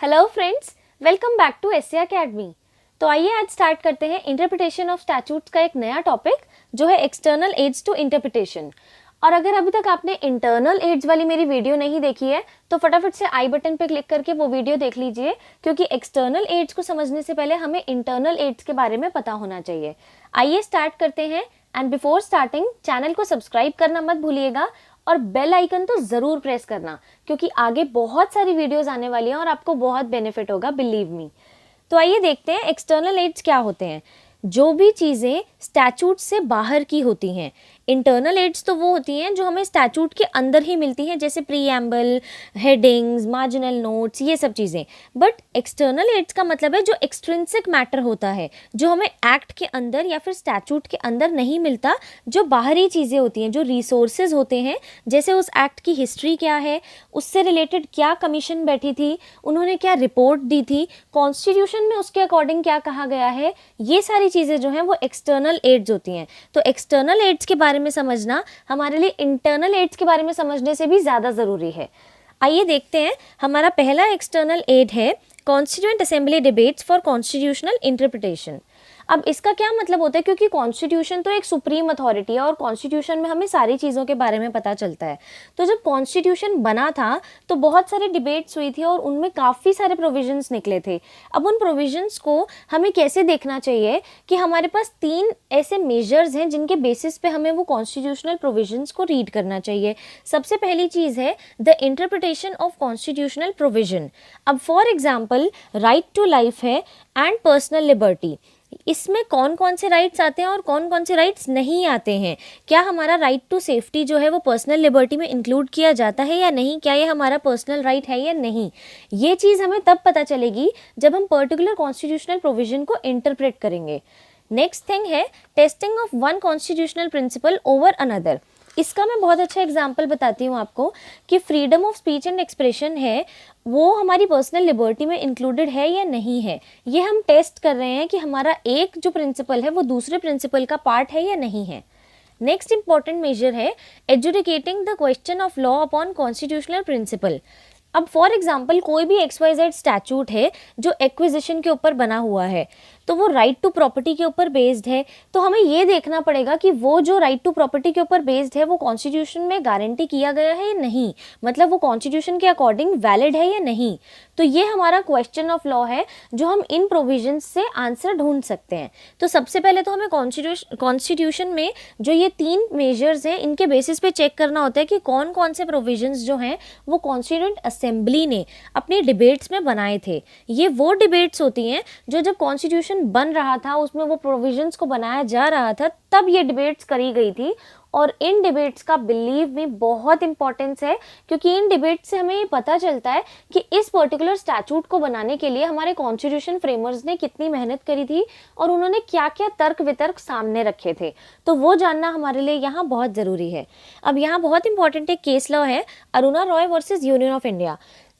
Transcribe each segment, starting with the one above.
Hello friends, welcome back to SA Academy. तो आइए आज स्टार्ट करते हैं इंटरप्रिटेशन ऑफ स्टैट्यूट्स का एक नया टॉपिक जो है एक्सटर्नल एड्स टू इंटरप्रिटेशन। और अगर अभी तक आपने इंटरनल एड्स वाली मेरी वीडियो नहीं देखी है तो फटाफट से आई बटन पे क्लिक करके वो वीडियो देख लीजिए, क्योंकि एक्सटर्नल एड्स को समझने से पहले हमें इंटरनल एड्स के बारे में पता होना चाहिए। आइए स्टार्ट करते हैं। एंड बिफोर स्टार्टिंग चैनल को सब्सक्राइब करना मत भूलिएगा और बेल आइकन तो ज़रूर प्रेस करना, क्योंकि आगे बहुत सारी वीडियोस आने वाली हैं और आपको बहुत बेनिफिट होगा, बिलीव मी। तो आइए देखते हैं एक्सटर्नल एड्स क्या होते हैं। जो भी चीज़ें स्टैट्यूट से बाहर की होती हैं। इंटरनल एड्स तो वो होती हैं जो हमें स्टैट्यूट के अंदर ही मिलती हैं, जैसे प्रीएम्बल, हेडिंग्स, मार्जिनल नोट्स, ये सब चीज़ें। बट एक्सटर्नल एड्स का मतलब है जो एक्सट्रिंसिक मैटर होता है, जो हमें एक्ट के अंदर या फिर स्टैट्यूट के अंदर नहीं मिलता, जो बाहरी चीज़ें होती हैं, जो रिसोर्सेज होते हैं, जैसे उस एक्ट की हिस्ट्री क्या है, उससे रिलेटेड क्या कमीशन बैठी थी, उन्होंने क्या रिपोर्ट दी थी, कॉन्स्टिट्यूशन में उसके अकॉर्डिंग क्या कहा गया है, ये सारी चीज़ें जो हैं वो एक्सटर्नल एड्स होती हैं। तो एक्सटर्नल एड्स के बारे में समझना हमारे लिए इंटरनल एड्स के बारे में समझने से भी ज़्यादा ज़रूरी है। आइए देखते हैं। हमारा पहला एक्सटर्नल एड है constituent assembly debates for constitutional interpretation. अब इसका क्या मतलब होता है, क्योंकि कॉन्स्टिट्यूशन तो एक सुप्रीम अथॉरिटी है और कॉन्स्टिट्यूशन में हमें सारी चीज़ों के बारे में पता चलता है। तो जब कॉन्स्टिट्यूशन बना था तो बहुत सारी डिबेट्स हुई थी और उनमें काफ़ी सारे प्रोविजंस निकले थे। अब उन प्रोविजंस को हमें कैसे देखना चाहिए कि हमारे पास 3 ऐसे मेजर्स हैं जिनके बेसिस पे हमें वो कॉन्स्टिट्यूशनल प्रोविजंस को रीड करना चाहिए। सबसे पहली चीज़ है the interpretation of constitutional provision. अब for example right to life है एंड पर्सनल लिबर्टी। इसमें कौन कौन से राइट्स आते हैं और कौन कौन से राइट्स नहीं आते हैं। क्या हमारा राइट टू सेफ्टी जो है वो पर्सनल लिबर्टी में इंक्लूड किया जाता है या नहीं, क्या ये हमारा पर्सनल राइट है या नहीं। ये चीज़ हमें तब पता चलेगी जब हम पर्टिकुलर कॉन्स्टिट्यूशनल प्रोविजन को इंटरप्रेट करेंगे। नेक्स्ट थिंग है testing of one constitutional principle over another. इसका मैं बहुत अच्छा एग्जाम्पल बताती हूँ आपको कि freedom of speech and expression है वो हमारी पर्सनल लिबर्टी में इंक्लूडेड है या नहीं है। ये हम टेस्ट कर रहे हैं कि हमारा एक जो प्रिंसिपल है वो दूसरे प्रिंसिपल का पार्ट है या नहीं है। नेक्स्ट इंपॉर्टेंट मेजर है adjudicating the question of law upon constitutional principle. अब फॉर एग्जाम्पल कोई भी XYZ स्टैट्यूट है जो एक्विजिशन के ऊपर बना हुआ है, तो वो राइट टू प्रॉपर्टी के ऊपर बेस्ड है। तो हमें ये देखना पड़ेगा कि वो जो राइट टू प्रॉपर्टी के ऊपर बेस्ड है वो कॉन्स्टिट्यूशन में गारंटी किया गया है या नहीं, मतलब वो कॉन्स्टिट्यूशन के अकॉर्डिंग वैलिड है या नहीं। तो ये हमारा क्वेश्चन ऑफ लॉ है जो हम इन प्रोविजंस से आंसर ढूंढ सकते हैं। तो सबसे पहले तो हमें कॉन्स्टिट्यूशन में जो ये 3 मेजर्स हैं इनके बेसिस पे चेक करना होता है कि कौन कौन से प्रोविजंस जो हैं वो कॉन्स्टिट्यूएंट असेंबली ने अपनी डिबेट्स में बनाए थे। ये वो डिबेट्स होती हैं जो जब कॉन्स्टिट्यूशन बन रहा था, उसमें वो प्रोविजंस को बनाया जा रहा था, तब ये डिबेट्स करी गई थी। और इन डिबेट्स का बिलीव में बहुत इंपॉर्टेंस है, क्योंकि इन डिबेट्स से हमें ये पता चलता है कि इस पर्टिकुलर स्टैट्यूट को बनाने के लिए हमारे कॉन्स्टिट्यूशन फ्रेमर्स ने कितनी मेहनत करी थी और उन्होंने क्या क्या तर्क वितर्क सामने रखे थे। तो वो जानना हमारे लिए यहाँ बहुत ज़रूरी है। अब यहाँ बहुत इंपॉर्टेंट एक केस लॉ है, Aruna Roy versus union of India.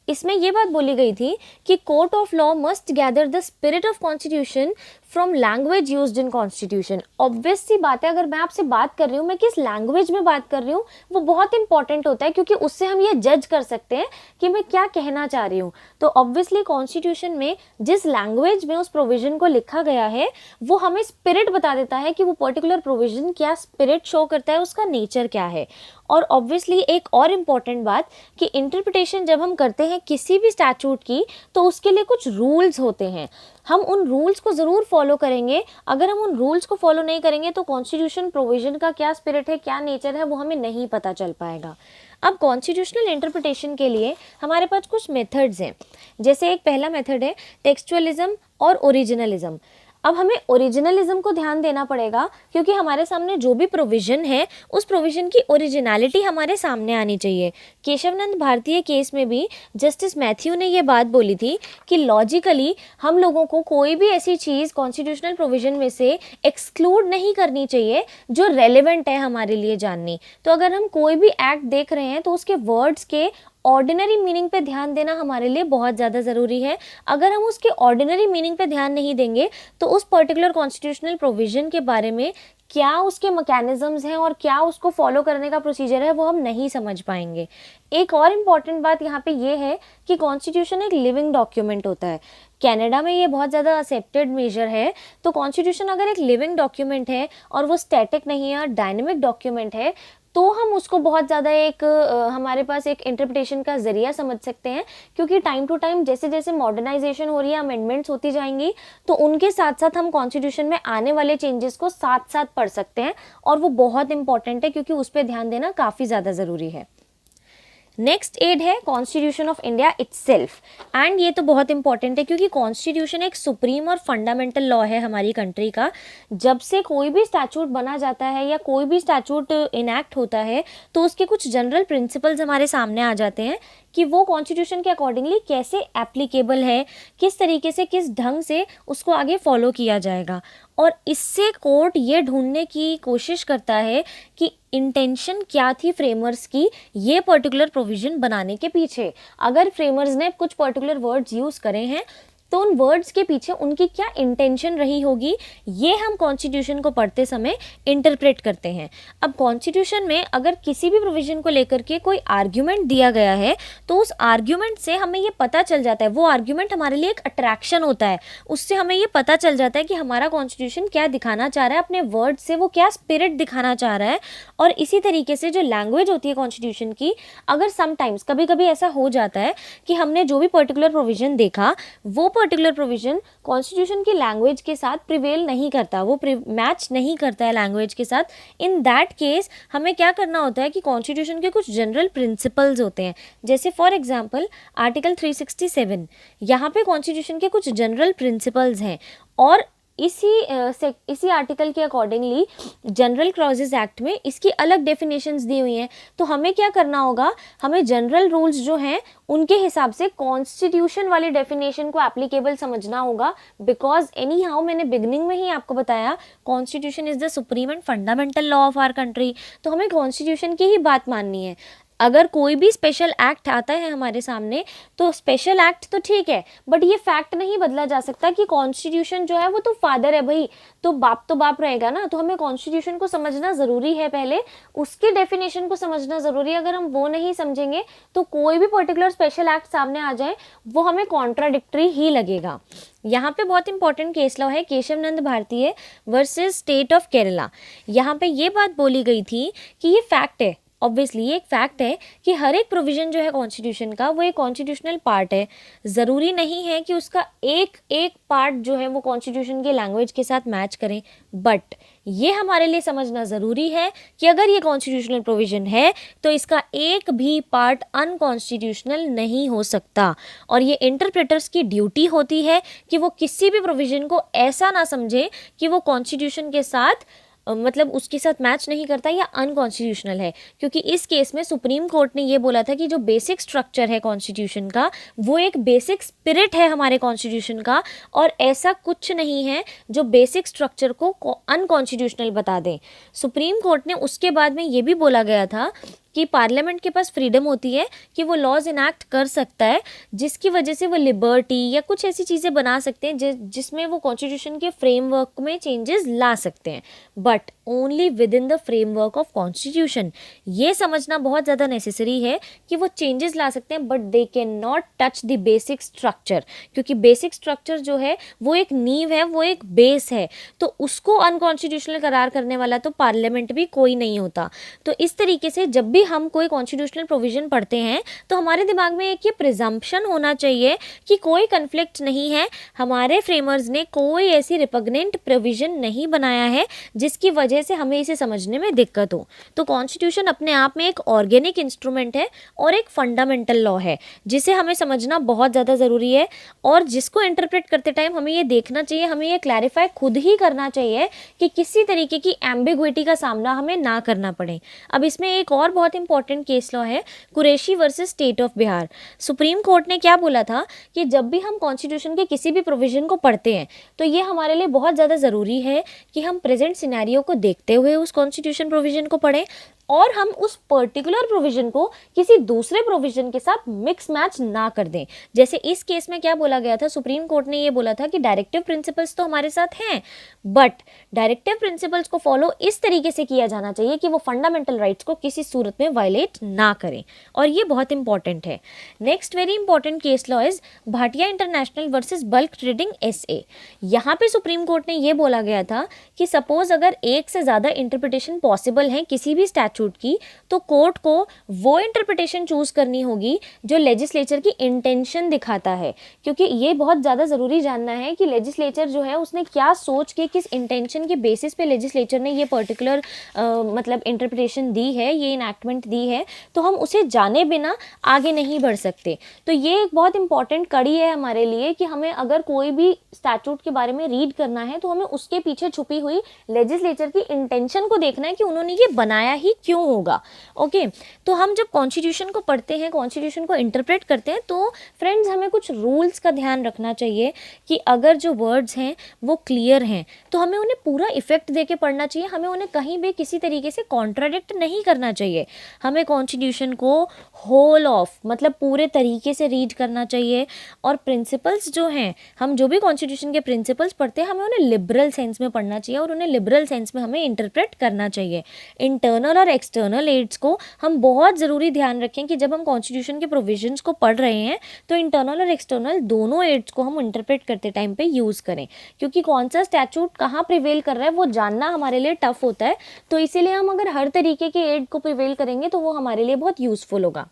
इसमें ये बात बोली गई थी कि court of law must gather the spirit of constitution from language used in constitution. Obvious सी बात है, अगर मैं आपसे बात कर रही हूँ, मैं किस लैंग्वेज में बात कर रही हूँ वो बहुत इंपॉर्टेंट होता है, क्योंकि उससे हम ये जज कर सकते हैं कि मैं क्या कहना चाह रही हूँ। तो ऑब्वियसली कॉन्स्टिट्यूशन में जिस लैंग्वेज में उस प्रोविजन को लिखा गया है वो हमें स्पिरिट बता देता है कि वो पर्टिकुलर प्रोविजन क्या स्पिरिट शो करता है, उसका नेचर क्या है। और ऑब्वियसली एक और इम्पॉर्टेंट बात कि इंटरप्रिटेशन जब हम करते हैं किसी भी स्टैट्यूट की तो उसके लिए कुछ रूल्स होते हैं, हम उन रूल्स को ज़रूर फॉलो करेंगे। अगर हम उन रूल्स को फॉलो नहीं करेंगे तो कॉन्स्टिट्यूशन प्रोविजन का क्या स्पिरिट है, क्या नेचर है, वो हमें नहीं पता चल पाएगा। अब कॉन्स्टिट्यूशनल इंटरप्रिटेशन के लिए हमारे पास कुछ मेथड्स हैं। जैसे एक पहला मेथड है टेक्सचुअलिज्म और ओरिजिनलिज्म। अब हमें ओरिजिनलिज्म को ध्यान देना पड़ेगा, क्योंकि हमारे सामने जो भी प्रोविज़न है उस प्रोविज़न की ओरिजिनलिटी हमारे सामने आनी चाहिए। केशवनंद भारतीय केस में भी जस्टिस मैथ्यू ने ये बात बोली थी कि लॉजिकली हम लोगों को कोई भी ऐसी चीज़ कॉन्स्टिट्यूशनल प्रोविज़न में से एक्सक्लूड नहीं करनी चाहिए जो रेलेवेंट है हमारे लिए जाननी। तो अगर हम कोई भी एक्ट देख रहे हैं तो उसके वर्ड्स के ऑर्डिनरी मीनिंग पे ध्यान देना हमारे लिए बहुत ज़्यादा ज़रूरी है। अगर हम उसके ऑर्डिनरी मीनिंग पे ध्यान नहीं देंगे तो उस पर्टिकुलर कॉन्स्टिट्यूशनल प्रोविज़न के बारे में क्या उसके मैकेनिज्म्स हैं और क्या उसको फॉलो करने का प्रोसीजर है, वो हम नहीं समझ पाएंगे। एक और इम्पॉर्टेंट बात यहाँ पे ये है कि कॉन्स्टिट्यूशन एक लिविंग डॉक्यूमेंट होता है। कनाडा में ये बहुत ज़्यादा एक्सेप्टेड मेजर है। तो कॉन्स्टिट्यूशन अगर एक लिविंग डॉक्यूमेंट है और वो स्टैटिक नहीं है, डायनेमिक डॉक्यूमेंट है, तो हम उसको बहुत ज़्यादा एक हमारे पास एक इंटरप्रिटेशन का ज़रिया समझ सकते हैं, क्योंकि टाइम टू टाइम जैसे जैसे मॉडर्नाइजेशन हो रही है, अमेंडमेंट्स होती जाएंगी, तो उनके साथ साथ हम कॉन्स्टिट्यूशन में आने वाले चेंजेस को साथ साथ पढ़ सकते हैं, और वो बहुत इंपॉर्टेंट है क्योंकि उस पर ध्यान देना काफ़ी ज़्यादा ज़रूरी है। नेक्स्ट एड है constitution of India itself, and ये तो बहुत इंपॉर्टेंट है क्योंकि कॉन्स्टिट्यूशन एक सुप्रीम और फंडामेंटल लॉ है हमारी कंट्री का। जब से कोई भी स्टैचूट बना जाता है या कोई भी स्टैचूट इनैक्ट होता है, तो उसके कुछ जनरल प्रिंसिपल्स हमारे सामने आ जाते हैं कि वो कॉन्स्टिट्यूशन के अकॉर्डिंगली कैसे एप्लीकेबल है, किस तरीके से, किस ढंग से उसको आगे फॉलो किया जाएगा। और इससे कोर्ट ये ढूंढने की कोशिश करता है कि इंटेंशन क्या थी फ्रेमर्स की ये पर्टिकुलर प्रोविजन बनाने के पीछे। अगर फ्रेमर्स ने कुछ पर्टिकुलर वर्ड्स यूज़ करे हैं, तो उन वर्ड्स के पीछे उनकी क्या इंटेंशन रही होगी, ये हम कॉन्स्टिट्यूशन को पढ़ते समय इंटरप्रेट करते हैं। अब कॉन्स्टिट्यूशन में अगर किसी भी प्रोविजन को लेकर के कोई आर्ग्यूमेंट दिया गया है, तो उस आर्ग्यूमेंट से हमें ये पता चल जाता है, वो आर्ग्यूमेंट हमारे लिए एक अट्रैक्शन होता है, उससे हमें ये पता चल जाता है कि हमारा कॉन्स्टिट्यूशन क्या दिखाना चाह रहा है, अपने वर्ड से वो क्या स्पिरिट दिखाना चाह रहा है। और इसी तरीके से जो लैंग्वेज होती है कॉन्स्टिट्यूशन की, अगर समटाइम्स कभी कभी ऐसा हो जाता है कि हमने जो भी पर्टिकुलर प्रोविजन देखा, वो पर्टिकुलर प्रोविजन कॉन्स्टिट्यूशन की लैंग्वेज के साथ प्रिवेल नहीं करता, वो मैच नहीं करता है लैंग्वेज के साथ, इन दैट केस हमें क्या करना होता है कि कॉन्स्टिट्यूशन के कुछ जनरल प्रिंसिपल्स होते हैं, जैसे फॉर एग्जांपल आर्टिकल 367, यहाँ पे कॉन्स्टिट्यूशन के कुछ जनरल प्रिंसिपल्स हैं, और इसी आर्टिकल के अकॉर्डिंगली जनरल क्लॉजेज एक्ट में इसकी अलग डेफिनेशंस दी हुई हैं। तो हमें क्या करना होगा, हमें जनरल रूल्स जो हैं उनके हिसाब से कॉन्स्टिट्यूशन वाली डेफिनेशन को एप्लीकेबल समझना होगा, बिकॉज एनी हाउ मैंने बिगनिंग में ही आपको बताया constitution is the supreme and fundamental law of our country, तो हमें कॉन्स्टिट्यूशन की ही बात माननी है। अगर कोई भी स्पेशल एक्ट आता है हमारे सामने, तो स्पेशल एक्ट तो ठीक है, बट ये फैक्ट नहीं बदला जा सकता कि कॉन्स्टिट्यूशन जो है वो तो फादर है भाई, तो बाप रहेगा ना। तो हमें कॉन्स्टिट्यूशन को समझना ज़रूरी है, पहले उसकी डेफिनेशन को समझना ज़रूरी है। अगर हम वो नहीं समझेंगे तो कोई भी पर्टिकुलर स्पेशल एक्ट सामने आ जाए वो हमें कॉन्ट्राडिक्टरी ही लगेगा। यहाँ पे बहुत इंपॉर्टेंट केस लॉ है केशव नंद भारतीय वर्सेस स्टेट ऑफ केरला। यहाँ पे ये बात बोली गई थी कि ये फैक्ट है, ऑब्वियसली ये एक फैक्ट है कि हर एक प्रोविजन जो है कॉन्स्टिट्यूशन का वो एक कॉन्स्टिट्यूशनल पार्ट है। ज़रूरी नहीं है कि उसका एक एक पार्ट जो है वो कॉन्स्टिट्यूशन के लैंग्वेज के साथ मैच करें, बट ये हमारे लिए समझना ज़रूरी है कि अगर ये कॉन्स्टिट्यूशनल प्रोविजन है तो इसका एक भी पार्ट अनकॉन्स्टिट्यूशनल नहीं हो सकता। और ये इंटरप्रेटर्स की ड्यूटी होती है कि वो किसी भी प्रोविजन को ऐसा ना समझे कि वो कॉन्स्टिट्यूशन के साथ मतलब उसके साथ मैच नहीं करता या अनकॉन्स्टिट्यूशनल है, क्योंकि इस केस में सुप्रीम कोर्ट ने ये बोला था कि जो बेसिक स्ट्रक्चर है कॉन्स्टिट्यूशन का वो एक बेसिक स्पिरिट है हमारे कॉन्स्टिट्यूशन का, और ऐसा कुछ नहीं है जो बेसिक स्ट्रक्चर को अनकॉन्स्टिट्यूशनल बता दें। सुप्रीम कोर्ट ने उसके बाद में ये भी बोला गया था कि पार्लियामेंट के पास फ्रीडम होती है कि वो लॉज इनैक्ट कर सकता है, जिसकी वजह से वो लिबर्टी या कुछ ऐसी चीज़ें बना सकते हैं जिसमें वो कॉन्स्टिट्यूशन के फ्रेमवर्क में चेंजेस ला सकते हैं, but only with in the framework of constitution. ये समझना बहुत ज़्यादा नेसेसरी है कि वो चेंजेस ला सकते हैं but they can not touch the basic structure, क्योंकि बेसिक स्ट्रक्चर जो है वो एक नींव है, वो एक बेस है, तो उसको अनकॉन्स्टिट्यूशनल करार करने वाला तो पार्लियामेंट भी कोई नहीं होता। तो इस तरीके से जब भी हम कोई कॉन्स्टिट्यूशनल प्रोविजन पढ़ते हैं तो हमारे दिमाग में एक ये प्रिजम्पशन होना चाहिए कि कोई कन्फ्लिक्ट नहीं है, हमारे फ्रेमर्स ने कोई ऐसी रिपग्नेंट प्रोविजन नहीं बनाया है जिसकी वजह से हमें इसे समझने में दिक्कत हो। तो कॉन्स्टिट्यूशन अपने आप में एक ऑर्गेनिक इंस्ट्रूमेंट है और एक फंडामेंटल लॉ है जिसे हमें समझना बहुत ज़्यादा ज़रूरी है, और जिसको इंटरप्रेट करते टाइम हमें ये देखना चाहिए, हमें ये क्लैरिफाई खुद ही करना चाहिए कि किसी तरीके की एम्बिग्विटी का सामना हमें ना करना पड़े। अब इसमें एक और बहुत इंपॉर्टेंट केस लॉ है Qureshi versus state of Bihar. Supreme court ने क्या बोला था कि जब भी हम कॉन्स्टिट्यूशन के किसी भी प्रोविजन को पढ़ते हैं तो ये हमारे लिए बहुत ज़्यादा ज़रूरी है कि हम प्रेजेंट सिनेरियो को देखते हुए उस कॉन्स्टिट्यूशन प्रोविजन को पढ़ें, और हम उस पर्टिकुलर प्रोविजन को किसी दूसरे प्रोविजन के साथ मिक्स मैच ना कर दें। जैसे इस केस में क्या बोला गया था, सुप्रीम कोर्ट ने ये बोला था कि डायरेक्टिव प्रिंसिपल्स तो हमारे साथ हैं, बट डायरेक्टिव प्रिंसिपल्स को फॉलो इस तरीके से किया जाना चाहिए कि वो फंडामेंटल राइट्स को किसी सूरत में वायलेट ना करें, और ये बहुत इंपॉर्टेंट है। Next very important case law is Bhatia international versus bulk trading SA। यहाँ पे सुप्रीम कोर्ट ने ये बोला गया था कि सपोज अगर एक से ज़्यादा इंटरप्रिटेशन पॉसिबल है किसी भी स्टैट्यूट की, तो कोर्ट को वो इंटरप्रिटेशन चूज करनी होगी जो लेजिस्लेचर की इंटेंशन दिखाता है, क्योंकि ये बहुत ज़्यादा ज़रूरी जानना है कि लेजिस्लेचर जो है उसने क्या सोच के, किस इंटेंशन के बेसिस पे लेजिस्लेचर ने ये पर्टिकुलर मतलब इंटरप्रिटेशन दी है, ये इनैक्टमेंट दी है, तो हम उसे जाने बिना आगे नहीं बढ़ सकते। तो ये एक बहुत इंपॉर्टेंट कड़ी है हमारे लिए कि हमें अगर कोई भी स्टैट्यूट के बारे में रीड करना है तो हमें उसके पीछे छुपी हुई लेजिस्लेचर की इंटेंशन को देखना है कि उन्होंने ये बनाया ही क्यों होगा। ओके, तो हम जब कॉन्स्टिट्यूशन को पढ़ते हैं, कॉन्स्टिट्यूशन को इंटरप्रेट करते हैं, तो फ्रेंड्स हमें कुछ रूल्स का ध्यान रखना चाहिए कि अगर जो वर्ड्स हैं वो क्लियर हैं तो हमें उन्हें पूरा इफेक्ट दे के पढ़ना चाहिए, हमें उन्हें कहीं भी किसी तरीके से कॉन्ट्राडिक्ट नहीं करना चाहिए। हमें कॉन्स्टिट्यूशन को होल ऑफ मतलब पूरे तरीके से रीड करना चाहिए, और प्रिंसिपल्स जो हैं, हम जो भी कॉन्स्टिट्यूशन के प्रिंसिपल्स पढ़ते हैं हमें उन्हें लिबरल सेंस में पढ़ना चाहिए और उन्हें लिबरल सेंस में हमें इंटरप्रेट करना चाहिए। इंटरनल और एक्सटर्नल एड्स को हम बहुत ज़रूरी ध्यान रखें कि जब हम कॉन्स्टिट्यूशन के प्रोविजंस को पढ़ रहे हैं तो इंटरनल और एक्सटर्नल दोनों एड्स को हम इंटरप्रेट करते टाइम पे यूज़ करें, क्योंकि कौन सा स्टैट्यूट कहाँ प्रिवेल कर रहा है वो जानना हमारे लिए टफ होता है। तो इसीलिए हम अगर हर तरीके के एड को प्रिवेल करेंगे तो वो हमारे लिए बहुत यूज़फुल होगा।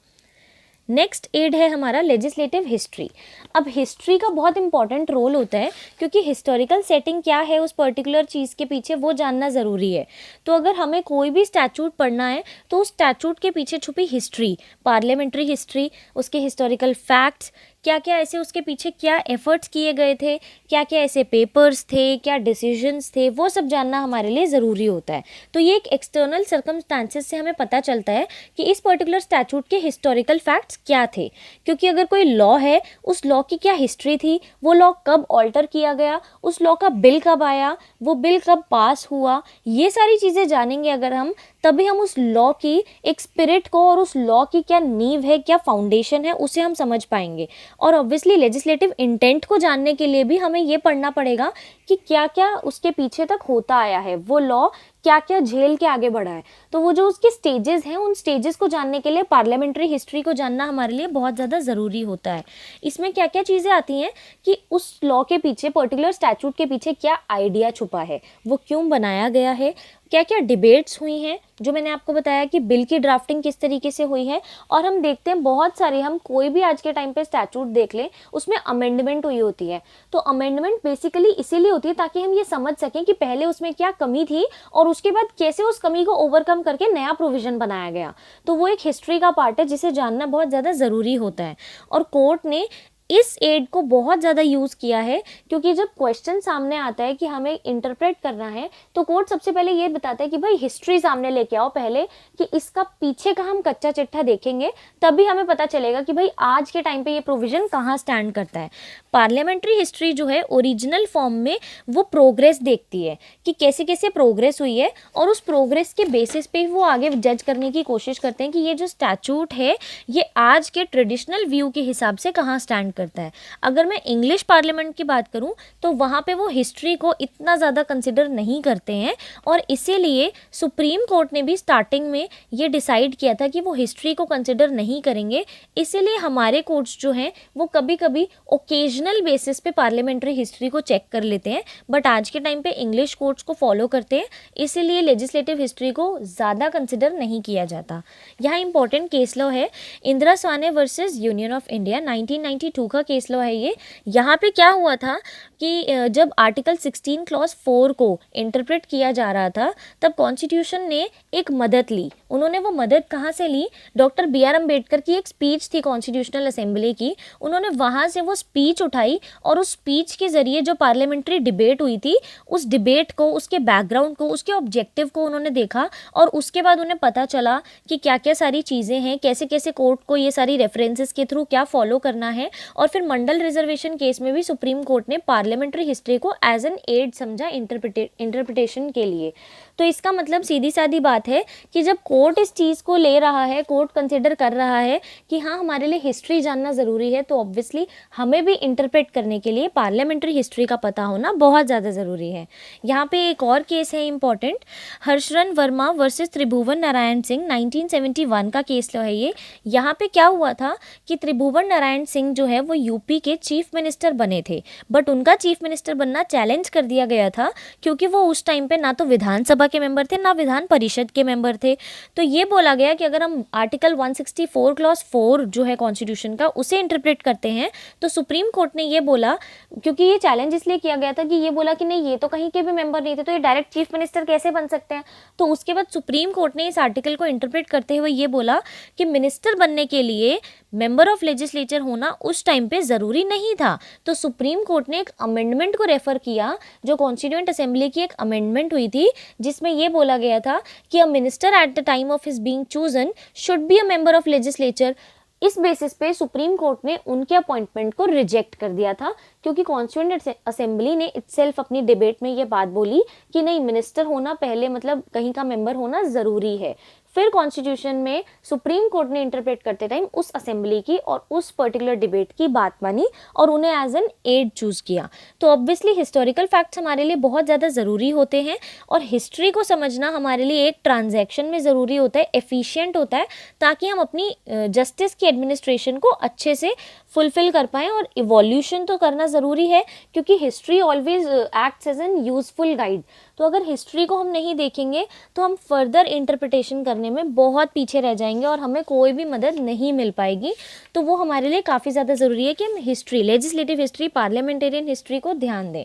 नेक्स्ट एड है हमारा लेजिस्लेटिव हिस्ट्री। अब हिस्ट्री का बहुत इंपॉर्टेंट रोल होता है, क्योंकि हिस्टोरिकल सेटिंग क्या है उस पर्टिकुलर चीज़ के पीछे वो जानना ज़रूरी है। तो अगर हमें कोई भी स्टैट्यूट पढ़ना है तो उस स्टैट्यूट के पीछे छुपी हिस्ट्री, पार्लियामेंट्री हिस्ट्री, उसके हिस्टोरिकल फैक्ट्स, क्या क्या ऐसे उसके पीछे क्या एफर्ट्स किए गए थे, क्या क्या ऐसे पेपर्स थे, क्या डिसीजंस थे, वो सब जानना हमारे लिए ज़रूरी होता है। तो ये एक एक्सटर्नल सर्कमस्टांसेस से हमें पता चलता है कि इस पर्टिकुलर स्टैट्यूट के हिस्टोरिकल फैक्ट्स क्या थे, क्योंकि अगर कोई लॉ है उस लॉ की क्या हिस्ट्री थी, वो लॉ कब ऑल्टर किया गया, उस लॉ का बिल कब आया, वो बिल कब पास हुआ, ये सारी चीज़ें जानेंगे अगर हम, तभी हम उस लॉ की एक स्पिरिट को और उस लॉ की क्या नींव है, क्या फाउंडेशन है, उसे हम समझ पाएंगे। और ऑब्वियसली लेजिस्लेटिव इंटेंट को जानने के लिए भी हमें ये पढ़ना पड़ेगा कि क्या क्या उसके पीछे तक होता आया है, वो लॉ क्या क्या झेल के आगे बढ़ा है। तो वो जो उसके स्टेजेस हैं, उन स्टेजेस को जानने के लिए पार्लियामेंट्री हिस्ट्री को जानना हमारे लिए बहुत ज़्यादा ज़रूरी होता है। इसमें क्या क्या चीज़ें आती हैं कि उस लॉ के पीछे, पर्टिकुलर स्टैट्यूट के पीछे क्या आइडिया छुपा है, वो क्यों बनाया गया है, क्या क्या डिबेट्स हुई हैं, जो मैंने आपको बताया कि बिल की ड्राफ्टिंग किस तरीके से हुई है। और हम देखते हैं बहुत सारे, हम कोई भी आज के टाइम पे स्टैट्यूट देख लें उसमें अमेंडमेंट हुई होती है। तो अमेंडमेंट बेसिकली इसीलिए होती है ताकि हम ये समझ सकें कि पहले उसमें क्या कमी थी और उसके बाद कैसे उस कमी को ओवरकम करके नया प्रोविजन बनाया गया। तो वो एक हिस्ट्री का पार्ट है जिसे जानना बहुत ज़्यादा ज़रूरी होता है। और कोर्ट ने इस एड को बहुत ज़्यादा यूज़ किया है, क्योंकि जब क्वेश्चन सामने आता है कि हमें इंटरप्रेट करना है तो कोर्ट सबसे पहले ये बताता है कि भाई हिस्ट्री सामने लेके आओ पहले, कि इसका पीछे का हम कच्चा चिट्ठा देखेंगे तभी हमें पता चलेगा कि भाई आज के टाइम पे ये प्रोविज़न कहाँ स्टैंड करता है। पार्लियामेंट्री हिस्ट्री जो है ओरिजिनल फॉर्म में वो प्रोग्रेस देखती है कि कैसे कैसे प्रोग्रेस हुई है, और उस प्रोग्रेस के बेसिस पे वो आगे जज करने की कोशिश करते हैं कि ये जो स्टैट्यूट है ये आज के ट्रेडिशनल व्यू के हिसाब से कहाँ स्टैंड करता है। अगर मैं इंग्लिश पार्लियामेंट की बात करूं तो वहाँ पे वो हिस्ट्री को इतना ज़्यादा कंसिडर नहीं करते हैं, और इसीलिए सुप्रीम कोर्ट ने भी स्टार्टिंग में ये डिसाइड किया था कि वो हिस्ट्री को कंसिडर नहीं करेंगे। इसीलिए हमारे कोर्ट्स जो हैं वो कभी कभी ओकेजनल बेसिस पे पार्लियामेंट्री हिस्ट्री को चेक कर लेते हैं, बट आज के टाइम पे इंग्लिश कोर्ट्स को फॉलो करते हैं, इसीलिए लेजिस्लेटिव हिस्ट्री को ज़्यादा कंसिडर नहीं किया जाता। यहाँ इंपॉर्टेंट केस लॉ है Indira Svane versus union of India, 1992 का केस लॉ है ये। यहाँ पे क्या हुआ था कि जब आर्टिकल 16 क्लॉज 4 को इंटरप्रेट किया जा रहा था तब कॉन्स्टिट्यूशन ने एक मदद ली। उन्होंने वो मदद कहाँ से ली? डॉक्टर BR अम्बेडकर की एक स्पीच थी कॉन्स्टिट्यूशनल असेंबली की, उन्होंने वहाँ से वो स्पीच उठाई और उस स्पीच के ज़रिए जो पार्लियामेंट्री डिबेट हुई थी उस डिबेट को, उसके बैकग्राउंड को, उसके ऑब्जेक्टिव को उन्होंने देखा, और उसके बाद उन्हें पता चला कि क्या क्या सारी चीज़ें हैं, कैसे कैसे कोर्ट को ये सारी रेफरेंसेस के थ्रू क्या फॉलो करना है। और फिर मंडल रिजर्वेशन केस में भी सुप्रीम कोर्ट ने पार्लियामेंट्री हिस्ट्री को एज एन एड समझा इंटरप्रिटेशन के लिए। तो तो इसका मतलब सीधी सादी बात है कि जब कोर्ट इस चीज़ को ले रहा है, कोर्ट कंसिडर कर रहा है कि हाँ हमारे लिए हिस्ट्री जानना ज़रूरी है, तो ऑब्वियसली हमें भी इंटरप्रेट करने के लिए पार्लियामेंट्री हिस्ट्री का पता होना बहुत ज़्यादा ज़रूरी है। यहाँ पे एक और केस है इंपॉर्टेंट, हर्षरन वर्मा वर्सेस त्रिभुवन नारायण सिंह, 1971 का केस है ये। यहाँ पे क्या हुआ था कि त्रिभुवन नारायण सिंह जो है वो यूपी के चीफ मिनिस्टर बने थे, बट उनका चीफ मिनिस्टर बनना चैलेंज कर दिया गया था क्योंकि वो उस टाइम पे ना तो विधानसभा के मेंबर थे ना विधान परिषद के मेंबर थे। तो ये बोला गया कि अगर हम आर्टिकल 164 क्लॉज 4 जो है कॉन्स्टिट्यूशन का उसे इंटरप्रेट करते हैं, तो सुप्रीम कोर्ट ने ये बोला, क्योंकि ये चैलेंज इसलिए किया गया था कि ये बोला कि नहीं ये तो कहीं के भी मेंबर नहीं थे, तो ये डायरेक्ट चीफ मिनिस्टर कैसे बन सकते हैं। तो उसके बाद सुप्रीम कोर्ट ने इस आर्टिकल को इंटरप्रेट करते हुए ये बोला कि मिनिस्टर बनने के लिए मेंबर ऑफ लेजिस्लेचर होना उस टाइम पे ज़रूरी नहीं था। तो सुप्रीम कोर्ट ने एक अमेंडमेंट को रेफर किया, जो कॉन्स्टिट्यूएंट असेंबली की एक अमेंडमेंट हुई थी, जिसमें यह बोला गया था कि a minister at the time of his being chosen should be a member of legislature. इस बेसिस पे सुप्रीम कोर्ट ने उनके अपॉइंटमेंट को रिजेक्ट कर दिया था, क्योंकि कॉन्स्टिट्यूएंट असेंबली ने इटसेल्फ अपनी डिबेट में ये बात बोली कि नहीं मिनिस्टर होना पहले मतलब कहीं का मेंबर होना ज़रूरी है। फिर कॉन्स्टिट्यूशन में सुप्रीम कोर्ट ने इंटरप्रेट करते टाइम उस असेंबली की और उस पर्टिकुलर डिबेट की बात मानी और उन्हें एज एन एड चूज किया। तो ऑब्वियसली हिस्टोरिकल फैक्ट्स हमारे लिए बहुत ज़्यादा ज़रूरी होते हैं और हिस्ट्री को समझना हमारे लिए एक ट्रांजैक्शन में ज़रूरी होता है, एफिशिएंट होता है, ताकि हम अपनी जस्टिस की एडमिनिस्ट्रेशन को अच्छे से फुलफिल कर पाएँ। और इवोल्यूशन तो करना ज़रूरी है, क्योंकि history always acts as an useful guide. तो अगर हिस्ट्री को हम नहीं देखेंगे तो हम फर्दर इंटरप्रिटेशन करने में बहुत पीछे रह जाएंगे और हमें कोई भी मदद नहीं मिल पाएगी। तो वो हमारे लिए काफ़ी ज़्यादा ज़रूरी है कि हम history, legislative history, parliamentarian history को ध्यान दें।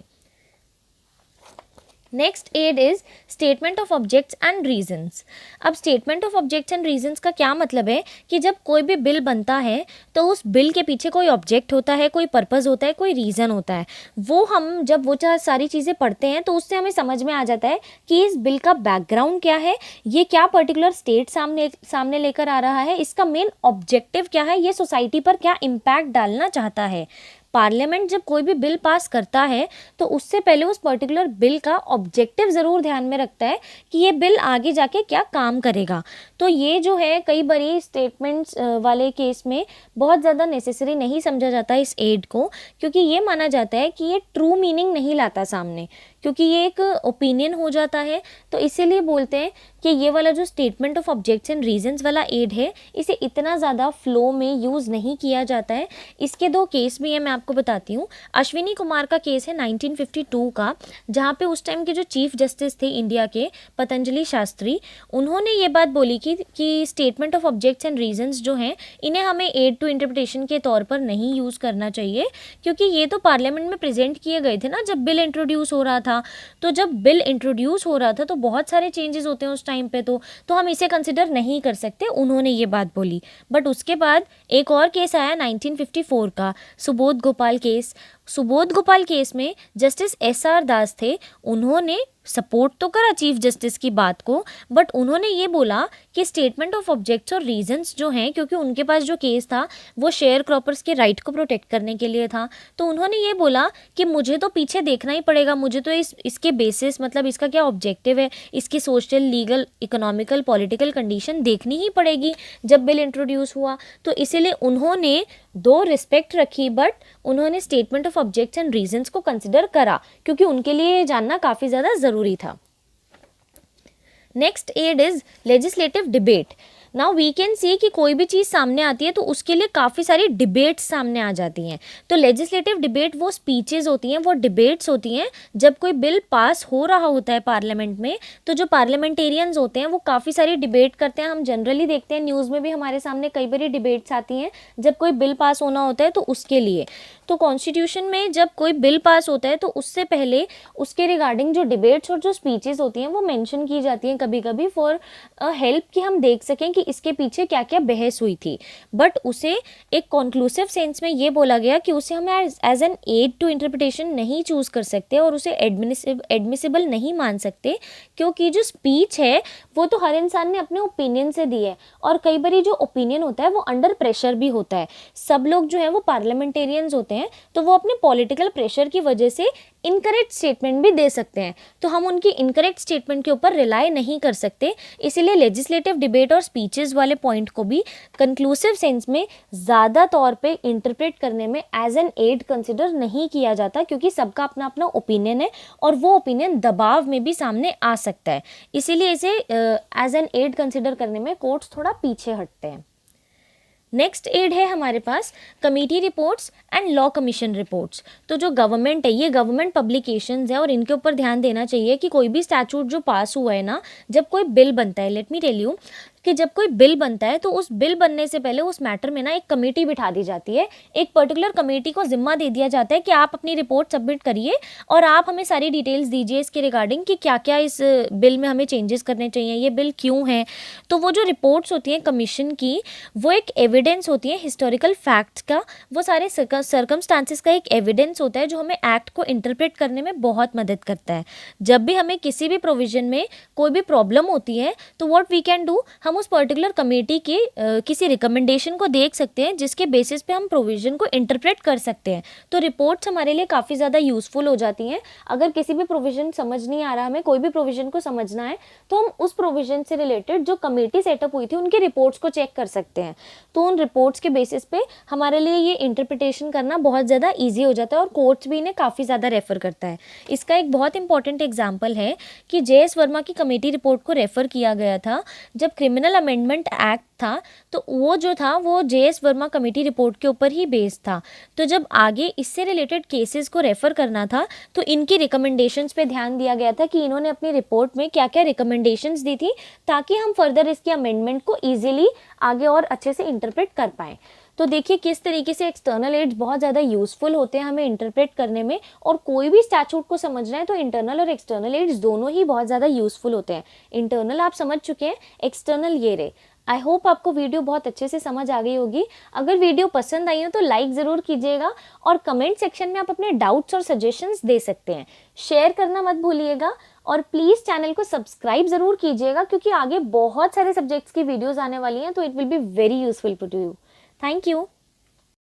Next aid is statement of objects and reasons. अब statement of objects and reasons का क्या मतलब है कि जब कोई भी बिल बनता है तो उस बिल के पीछे कोई ऑब्जेक्ट होता है, कोई पर्पस होता है, कोई रीज़न होता है। वो हम जब वो सारी चीज़ें पढ़ते हैं तो उससे हमें समझ में आ जाता है कि इस बिल का बैकग्राउंड क्या है, ये क्या पर्टिकुलर स्टेट सामने लेकर आ रहा है, इसका मेन ऑब्जेक्टिव क्या है, ये सोसाइटी पर क्या इम्पैक्ट डालना चाहता है। पार्लियामेंट जब कोई भी बिल पास करता है तो उससे पहले उस पर्टिकुलर बिल का ऑब्जेक्टिव ज़रूर ध्यान में रखता है कि ये बिल आगे जाके क्या काम करेगा। तो ये जो है कई बारी स्टेटमेंट्स वाले केस में बहुत ज़्यादा नेसेसरी नहीं समझा जाता इस एड को, क्योंकि ये माना जाता है कि ये ट्रू मीनिंग नहीं लाता सामने, क्योंकि ये एक ओपिनियन हो जाता है। तो इसीलिए बोलते हैं कि ये वाला जो statement of objects and reasons वाला एड है, इसे इतना ज़्यादा फ्लो में यूज़ नहीं किया जाता है। इसके दो केस भी हैं, मैं आपको बताती हूँ। अश्विनी कुमार का केस है 1952 का, जहाँ पे उस टाइम के जो चीफ जस्टिस थे इंडिया के, पतंजलि शास्त्री, उन्होंने ये बात बोली कि statement of objects and reasons जो हैं इन्हें हमें एड टू इंटरप्रिटेशन के तौर पर नहीं यूज़ करना चाहिए, क्योंकि ये तो पार्लियामेंट में प्रेजेंट किए गए थे ना जब बिल इंट्रोड्यूस हो रहा था। तो जब बिल इंट्रोड्यूस हो रहा था तो बहुत सारे चेंजेस होते हैं उस टाइम पे, तो हम इसे कंसिडर नहीं कर सकते, उन्होंने ये बात बोली। बट उसके बाद एक और केस आया 1954 का, सुबोध गोपाल केस। सुबोध गोपाल केस में जस्टिस SR दास थे, उन्होंने सपोर्ट तो करा चीफ जस्टिस की बात को, बट उन्होंने ये बोला कि स्टेटमेंट ऑफ ऑब्जेक्ट्स और रीजंस जो हैं, क्योंकि उनके पास जो केस था वो शेयर क्रॉपर्स के राइट को प्रोटेक्ट करने के लिए था, तो उन्होंने ये बोला कि मुझे तो पीछे देखना ही पड़ेगा, मुझे तो इसके बेसिस मतलब इसका क्या ऑब्जेक्टिव है, इसकी social, legal, economical, political condition देखनी ही पड़ेगी जब बिल इंट्रोड्यूस हुआ। तो इसीलिए उन्होंने दो रिस्पेक्ट रखी, बट उन्होंने statement of objects and reasons को कंसिडर करा, क्योंकि उनके लिए जानना काफ़ी ज़्यादा ज़रूरी था। Next aid is legislative debate. Now we can see कि कोई भी चीज़ सामने आती है तो उसके लिए काफ़ी सारी डिबेट्स सामने आ जाती हैं। तो लेजिस्लेटिव डिबेट वो स्पीचेस होती हैं, वो डिबेट्स होती हैं जब कोई बिल पास हो रहा होता है पार्लियामेंट में। तो जो पार्लियामेंटेरियंस होते हैं वो काफ़ी सारी डिबेट करते हैं। हम जनरली देखते हैं न्यूज़ में भी हमारे सामने कई बारी डिबेट्स आती हैं जब कोई बिल पास होना होता है तो उसके लिए। तो कॉन्स्टिट्यूशन में जब कोई बिल पास होता है तो उससे पहले उसके रिगार्डिंग जो डिबेट्स और जो स्पीचेस होती हैं वो मेंशन की जाती हैं कभी कभी, फॉर हेल्प कि हम देख सकें कि इसके पीछे क्या क्या बहस हुई थी। बट उसे एक कॉन्क्लूसिव सेंस में ये बोला गया कि उसे हम as an aid to interpretation नहीं चूज़ कर सकते और उसे एडमिसिबल नहीं मान सकते, क्योंकि जो स्पीच है वो तो हर इंसान ने अपने ओपिनियन से दी है, और कई बारी जो ओपिनियन होता है वो अंडर प्रेशर भी होता है। सब लोग जो है वो पार्लियामेंटेरियंस होते हैं, तो वो अपने पॉलिटिकल प्रेशर की वजह से इनकरेक्ट स्टेटमेंट भी दे सकते हैं, तो हम उनकी इनकरेक्ट स्टेटमेंट के ऊपर रिलाई नहीं कर सकते। इसीलिए लेजिस्लेटिव डिबेट और स्पीचेस वाले पॉइंट को भी कंक्लूसिव सेंस में ज़्यादा तौर पे इंटरप्रेट करने में एज एन एड कंसिडर नहीं किया जाता, क्योंकि सबका अपना अपना ओपिनियन है और वो ओपिनियन दबाव में भी सामने आ सकता है। इसीलिए इसे एज एन एड कंसिडर करने में कोर्ट्स थोड़ा पीछे हटते हैं। नेक्स्ट एड है हमारे पास committee reports and law commission reports. तो जो गवर्नमेंट है, ये गवर्नमेंट पब्लिकेशंस है और इनके ऊपर ध्यान देना चाहिए कि कोई भी स्टैचूट जो पास हुआ है ना, जब कोई बिल बनता है, लेट मी टेल यू कि जब कोई बिल बनता है तो उस बिल बनने से पहले उस मैटर में ना एक कमेटी बिठा दी जाती है। एक पर्टिकुलर कमेटी को जिम्मा दे दिया जाता है कि आप अपनी रिपोर्ट सबमिट करिए और आप हमें सारी डिटेल्स दीजिए इसके रिगार्डिंग कि क्या क्या इस बिल में हमें चेंजेस करने चाहिए, ये बिल क्यों है। तो वो जो रिपोर्ट्स होती हैं कमीशन की, वो एक एविडेंस होती है हिस्टोरिकल फैक्ट्स का, वो सारे सर्कमस्टांसिस का एक एविडेंस होता है जो हमें एक्ट को इंटरप्रेट करने में बहुत मदद करता है। जब भी हमें किसी भी प्रोविजन में कोई भी प्रॉब्लम होती है तो व्हाट वी कैन डू, हम उस पर्टिकुलर कमेटी के किसी रिकमेंडेशन को देख सकते हैं जिसके बेसिस पे हम प्रोविजन को इंटरप्रेट कर सकते हैं। तो रिपोर्ट्स हमारे लिए काफ़ी ज़्यादा यूज़फुल हो जाती हैं। अगर किसी भी प्रोविजन समझ नहीं आ रहा, हमें कोई भी प्रोविजन को समझना है, तो हम उस प्रोविजन से रिलेटेड जो कमेटी सेटअप हुई थी उनकी रिपोर्ट्स को चेक कर सकते हैं। तो उन रिपोर्ट्स के बेसिस पे हमारे लिए ये इंटरप्रिटेशन करना बहुत ज़्यादा ईजी हो जाता है और कोर्ट्स भी इन्हें काफ़ी ज़्यादा रेफ़र करता है। इसका एक बहुत इंपॉर्टेंट एग्जाम्पल है कि JS वर्मा की कमेटी रिपोर्ट को रेफ़र किया गया था जब क्रिमिनल अमेंडमेंट एक्ट था, तो वो जो था वो JS वर्मा कमेटी रिपोर्ट के ऊपर ही बेस्ड था। तो जब आगे इससे रिलेटेड केसेस को रेफ़र करना था तो इनकी रिकमेंडेशंस पे ध्यान दिया गया था कि इन्होंने अपनी रिपोर्ट में क्या क्या रिकमेंडेशंस दी थी, ताकि हम फर्दर इसकी अमेंडमेंट को ईजिली आगे और अच्छे से इंटरप्रेट कर पाएँ। तो देखिए किस तरीके से एक्सटर्नल एड्स बहुत ज़्यादा यूज़फुल होते हैं हमें इंटरप्रेट करने में, और कोई भी स्टैचूट को समझना है तो इंटरनल और एक्सटर्नल एड्स दोनों ही बहुत ज़्यादा यूज़फुल होते हैं। इंटरनल आप समझ चुके हैं, एक्सटर्नल ये रहे। आई होप आपको वीडियो बहुत अच्छे से समझ आ गई होगी। अगर वीडियो पसंद आई हो तो लाइक ज़रूर कीजिएगा और कमेंट सेक्शन में आप अपने डाउट्स और सजेशंस दे सकते हैं। शेयर करना मत भूलिएगा और प्लीज़ चैनल को सब्सक्राइब ज़रूर कीजिएगा, क्योंकि आगे बहुत सारे सब्जेक्ट्स की वीडियोज़ आने वाली हैं, तो it will be very useful to you. Thank you.